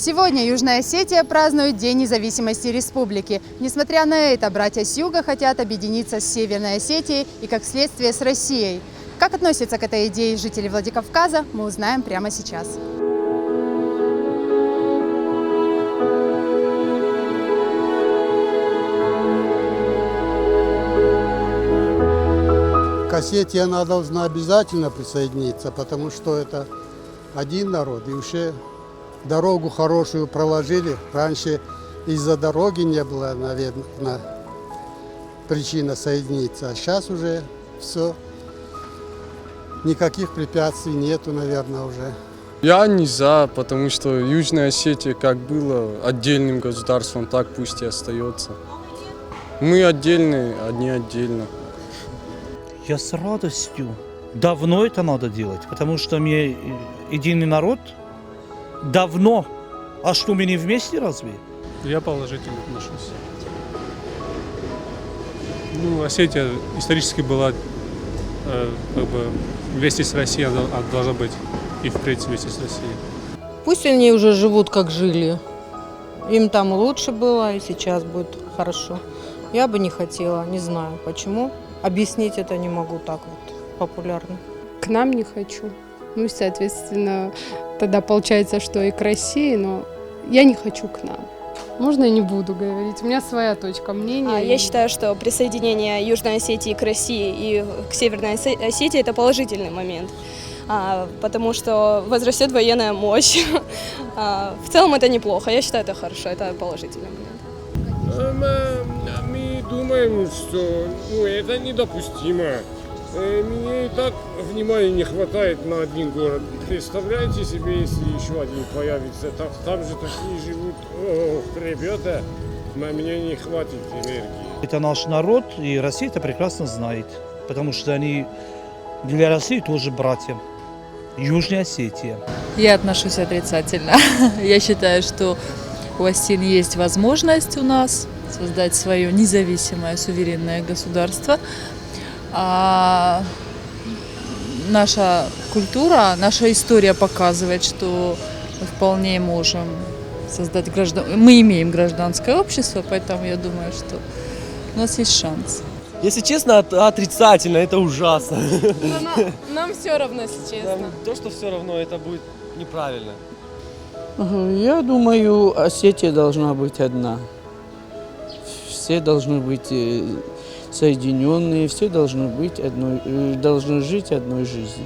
Сегодня Южная Осетия празднует День независимости республики. Несмотря на это, братья с юга хотят объединиться с Северной Осетией и, как следствие, с Россией. Как относятся к этой идее жители Владикавказа, мы узнаем прямо сейчас. К Осетии она должна обязательно присоединиться, потому что это один народ. И уже дорогу хорошую проложили. Раньше из-за дороги не было, наверное, причина соединиться. А сейчас уже все. Никаких препятствий нету, наверное, уже. Я не за, потому что Южная Осетия как было отдельным государством, так пусть и остается. Мы отдельные, одни отдельно. Я с радостью. Давно это надо делать, потому что мы единый народ. Давно. А что, мы не вместе разве? Я положительно отношусь. Осетия исторически была вместе с Россией, она должна быть и впредь вместе с Россией. Пусть они уже живут, как жили. Им там лучше было, и сейчас будет хорошо. Я бы не хотела, не знаю почему. Объяснить это не могу так вот популярно. К нам не хочу. Ну, соответственно, тогда получается, что и к России, но я не хочу к нам. Можно я не буду говорить? У меня своя точка мнения. Я считаю, что присоединение Южной Осетии к России и к Северной Осетии – это положительный момент, потому что возрастет военная мощь. В целом это неплохо, я считаю, это хорошо, это положительный момент. Мы думаем, что это недопустимо. Мне и так внимания не хватает на один город. Представляете себе, если еще один появится, там же такие живут ребята, на меня не хватит энергии. Это наш народ, и Россия это прекрасно знает, потому что они для России тоже братья. Южная Осетия. Я отношусь отрицательно. Я считаю, что у Осетии есть возможность у нас создать свое независимое, суверенное государство. А наша культура, наша история показывает, что мы вполне можем создать мы имеем гражданское общество, поэтому я думаю, что у нас есть шанс. Если честно, отрицательно, это ужасно. Нам все равно, если честно. То, что все равно, это будет неправильно. Я думаю, Осетия должна быть одна. Все должны быть соединенные, все должны жить одной жизнью.